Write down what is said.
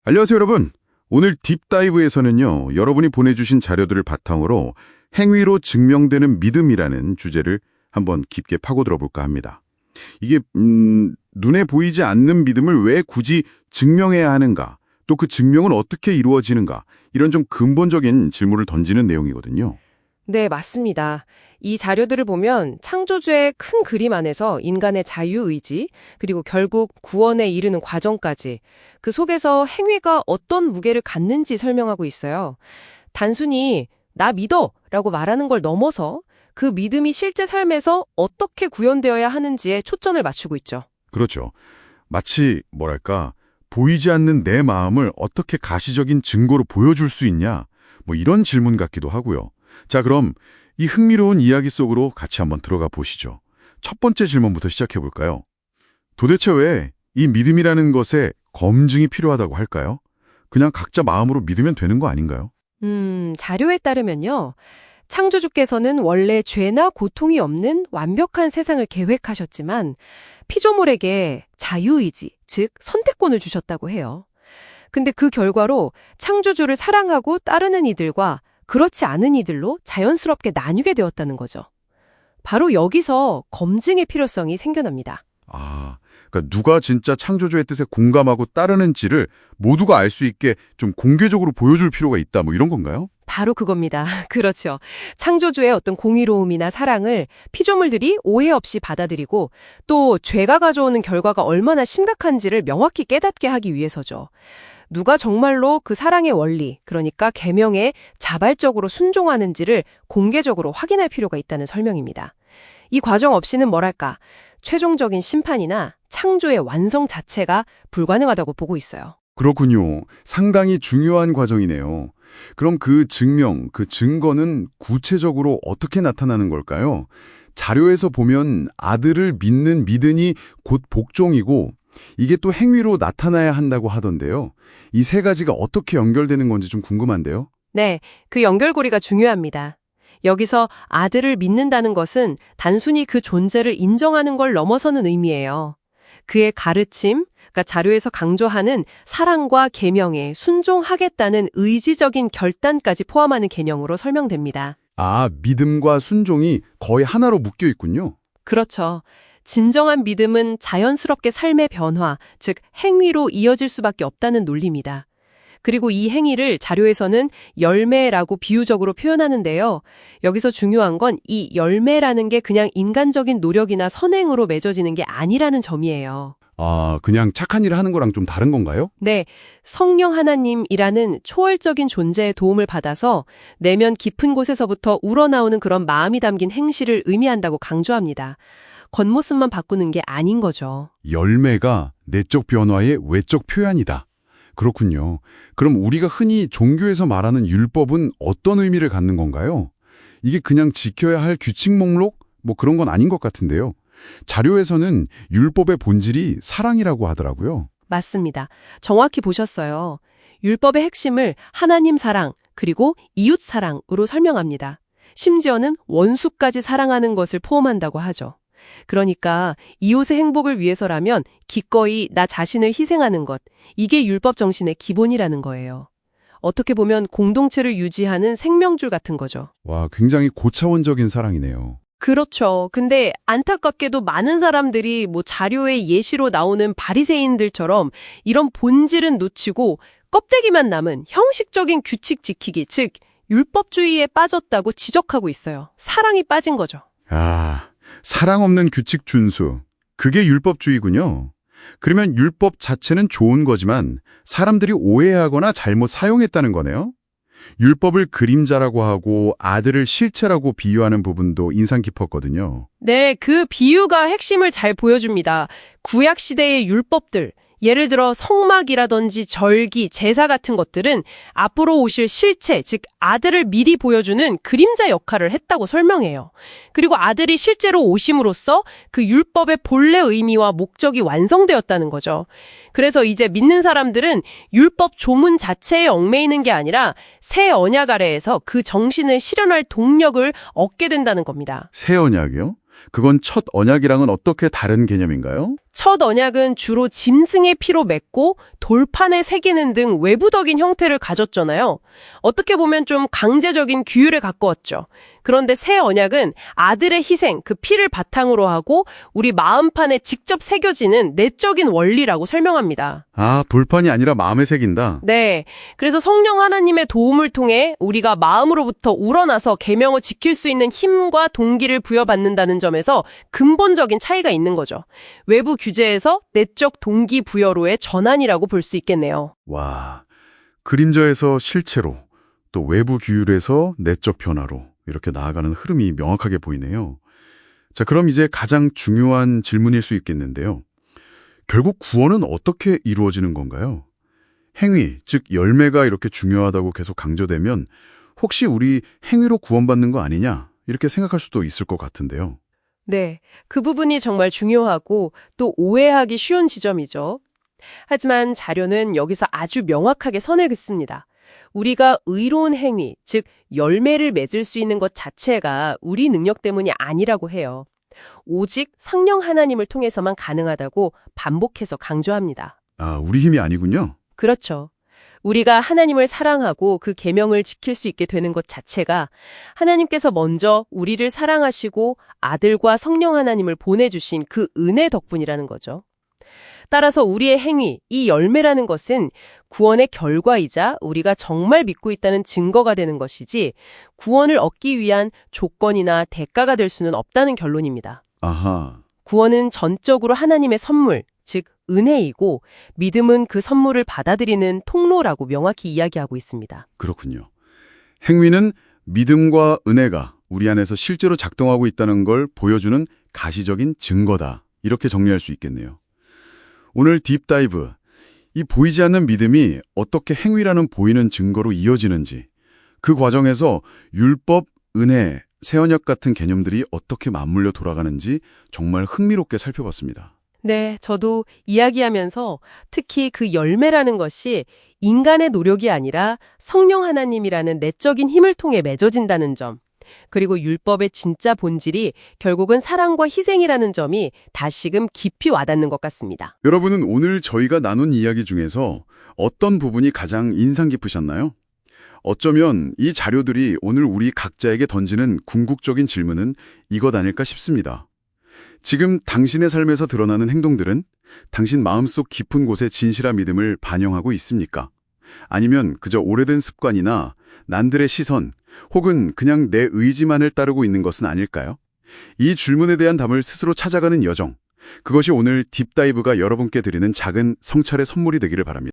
안녕하세요, 여러분. 오늘 딥다이브에서는요, 여러분이 보내주신 자료들을 바탕으로 행위로 증명되는 믿음이라는 주제를 한번 깊게 파고들어 볼까 합니다. 이게 눈에 보이지 않는 믿음을 왜 굳이 증명해야 하는가, 또 그 증명은 어떻게 이루어지는가, 이런 좀 근본적인 질문을 던지는 내용이거든요. 네, 맞습니다. 이 자료들을 보면 창조주의 큰 그림 안에서 인간의 자유의지, 그리고 결국 구원에 이르는 과정까지 그 속에서 행위가 어떤 무게를 갖는지 설명하고 있어요. 단순히 나 믿어! 라고 말하는 걸 넘어서 그 믿음이 실제 삶에서 어떻게 구현되어야 하는지에 초점을 맞추고 있죠. 그렇죠. 마치 뭐랄까, 보이지 않는 내 마음을 어떻게 가시적인 증거로 보여줄 수 있냐, 뭐 이런 질문 같기도 하고요. 자, 그럼 이 흥미로운 이야기 속으로 같이 한번 들어가 보시죠. 첫 번째 질문부터 시작해 볼까요? 도대체 왜 이 믿음이라는 것에 검증이 필요하다고 할까요? 그냥 각자 마음으로 믿으면 되는 거 아닌가요? 자료에 따르면요. 창조주께서는 원래 죄나 고통이 없는 완벽한 세상을 계획하셨지만 피조물에게 자유의지, 즉 선택권을 주셨다고 해요. 근데 그 결과로 창조주를 사랑하고 따르는 이들과 그렇지 않은 이들로 자연스럽게 나뉘게 되었다는 거죠. 바로 여기서 검증의 필요성이 생겨납니다. 그러니까 누가 진짜 창조주의 뜻에 공감하고 따르는지를 모두가 알 수 있게 좀 공개적으로 보여줄 필요가 있다, 뭐 이런 건가요? 바로 그겁니다. 그렇죠. 창조주의 어떤 공의로움이나 사랑을 피조물들이 오해 없이 받아들이고 또 죄가 가져오는 결과가 얼마나 심각한지를 명확히 깨닫게 하기 위해서죠. 누가 정말로 그 사랑의 원리, 그러니까 계명에 자발적으로 순종하는지를 공개적으로 확인할 필요가 있다는 설명입니다. 이 과정 없이는 뭐랄까, 최종적인 심판이나 창조의 완성 자체가 불가능하다고 보고 있어요. 그렇군요. 상당히 중요한 과정이네요. 그럼 그 증명, 그 증거는 구체적으로 어떻게 나타나는 걸까요? 자료에서 보면 아들을 믿는 믿음이 곧 복종이고 이게 또 행위로 나타나야 한다고 하던데요. 이 세 가지가 어떻게 연결되는 건지 좀 궁금한데요. 네, 그 연결고리가 중요합니다. 여기서 아들을 믿는다는 것은 단순히 그 존재를 인정하는 걸 넘어서는 의미예요. 그의 가르침, 그러니까 자료에서 강조하는 사랑과 계명에 순종하겠다는 의지적인 결단까지 포함하는 개념으로 설명됩니다. 믿음과 순종이 거의 하나로 묶여 있군요. 그렇죠. 진정한 믿음은 자연스럽게 삶의 변화, 즉 행위로 이어질 수밖에 없다는 논리입니다. 그리고 이 행위를 자료에서는 열매라고 비유적으로 표현하는데요. 여기서 중요한 건 이 열매라는 게 그냥 인간적인 노력이나 선행으로 맺어지는 게 아니라는 점이에요. 그냥 착한 일을 하는 거랑 좀 다른 건가요? 네, 성령 하나님이라는 초월적인 존재의 도움을 받아서 내면 깊은 곳에서부터 우러나오는 그런 마음이 담긴 행실을 의미한다고 강조합니다. 겉모습만 바꾸는 게 아닌 거죠. 열매가 내적 변화의 외적 표현이다. 그렇군요. 그럼 우리가 흔히 종교에서 말하는 율법은 어떤 의미를 갖는 건가요? 이게 그냥 지켜야 할 규칙 목록? 뭐 그런 건 아닌 것 같은데요. 자료에서는 율법의 본질이 사랑이라고 하더라고요. 맞습니다. 정확히 보셨어요. 율법의 핵심을 하나님 사랑, 그리고 이웃 사랑으로 설명합니다. 심지어는 원수까지 사랑하는 것을 포함한다고 하죠. 그러니까 이웃의 행복을 위해서라면 기꺼이 나 자신을 희생하는 것, 이게 율법 정신의 기본이라는 거예요. 어떻게 보면 공동체를 유지하는 생명줄 같은 거죠. 와, 굉장히 고차원적인 사랑이네요. 그렇죠. 근데 안타깝게도 많은 사람들이 자료의 예시로 나오는 바리새인들처럼 이런 본질은 놓치고 껍데기만 남은 형식적인 규칙 지키기, 즉 율법주의에 빠졌다고 지적하고 있어요. 사랑이 빠진 거죠. 사랑 없는 규칙 준수. 그게 율법주의군요. 그러면 율법 자체는 좋은 거지만 사람들이 오해하거나 잘못 사용했다는 거네요. 율법을 그림자라고 하고 아들을 실체라고 비유하는 부분도 인상 깊었거든요. 네, 그 비유가 핵심을 잘 보여줍니다. 구약 시대의 율법들, 예를 들어 성막이라든지 절기, 제사 같은 것들은 앞으로 오실 실체, 즉 아들을 미리 보여주는 그림자 역할을 했다고 설명해요. 그리고 아들이 실제로 오심으로써 그 율법의 본래 의미와 목적이 완성되었다는 거죠. 그래서 이제 믿는 사람들은 율법 조문 자체에 얽매이는 게 아니라 새 언약 아래에서 그 정신을 실현할 동력을 얻게 된다는 겁니다. 새 언약이요? 그건 첫 언약이랑은 어떻게 다른 개념인가요? 첫 언약은 주로 짐승의 피로 맺고 돌판에 새기는 등 외부적인 형태를 가졌잖아요. 어떻게 보면 좀 강제적인 규율에 가까웠죠. 그런데 새 언약은 아들의 희생, 그 피를 바탕으로 하고 우리 마음판에 직접 새겨지는 내적인 원리라고 설명합니다. 아, 볼판이 아니라 마음에 새긴다. 네. 그래서 성령 하나님의 도움을 통해 우리가 마음으로부터 우러나서 계명을 지킬 수 있는 힘과 동기를 부여받는다는 점에서 근본적인 차이가 있는 거죠. 외부 규제에서 내적 동기 부여로의 전환이라고 볼 수 있겠네요. 와, 그림자에서 실체로, 또 외부 규율에서 내적 변화로 이렇게 나아가는 흐름이 명확하게 보이네요. 자, 그럼 이제 가장 중요한 질문일 수 있겠는데요. 결국 구원은 어떻게 이루어지는 건가요? 행위, 즉 열매가 이렇게 중요하다고 계속 강조되면 혹시 우리 행위로 구원받는 거 아니냐? 이렇게 생각할 수도 있을 것 같은데요. 네. 그 부분이 정말 중요하고 또 오해하기 쉬운 지점이죠. 하지만 자료는 여기서 아주 명확하게 선을 긋습니다. 우리가 의로운 행위, 즉 열매를 맺을 수 있는 것 자체가 우리 능력 때문이 아니라고 해요. 오직 성령 하나님을 통해서만 가능하다고 반복해서 강조합니다. 아, 우리 힘이 아니군요. 그렇죠. 우리가 하나님을 사랑하고 그 계명을 지킬 수 있게 되는 것 자체가 하나님께서 먼저 우리를 사랑하시고 아들과 성령 하나님을 보내주신 그 은혜 덕분이라는 거죠. 따라서 우리의 행위, 이 열매라는 것은 구원의 결과이자 우리가 정말 믿고 있다는 증거가 되는 것이지 구원을 얻기 위한 조건이나 대가가 될 수는 없다는 결론입니다. 아하, 구원은 전적으로 하나님의 선물, 즉 은혜이고 믿음은 그 선물을 받아들이는 통로라고 명확히 이야기하고 있습니다. 그렇군요. 행위는 믿음과 은혜가 우리 안에서 실제로 작동하고 있다는 걸 보여주는 가시적인 증거다. 이렇게 정리할 수 있겠네요. 오늘 딥다이브, 이 보이지 않는 믿음이 어떻게 행위라는 보이는 증거로 이어지는지, 그 과정에서 율법, 은혜, 새언약 같은 개념들이 어떻게 맞물려 돌아가는지 정말 흥미롭게 살펴봤습니다. 네, 저도 이야기하면서 특히 그 열매라는 것이 인간의 노력이 아니라 성령 하나님이라는 내적인 힘을 통해 맺어진다는 점, 그리고 율법의 진짜 본질이 결국은 사랑과 희생이라는 점이 다시금 깊이 와닿는 것 같습니다. 여러분은 오늘 저희가 나눈 이야기 중에서 어떤 부분이 가장 인상 깊으셨나요? 어쩌면 이 자료들이 오늘 우리 각자에게 던지는 궁극적인 질문은 이것 아닐까 싶습니다. 지금 당신의 삶에서 드러나는 행동들은 당신 마음속 깊은 곳의 진실한 믿음을 반영하고 있습니까? 아니면 그저 오래된 습관이나 난들의 시선, 혹은 그냥 내 의지만을 따르고 있는 것은 아닐까요? 이 질문에 대한 답을 스스로 찾아가는 여정, 그것이 오늘 딥다이브가 여러분께 드리는 작은 성찰의 선물이 되기를 바랍니다.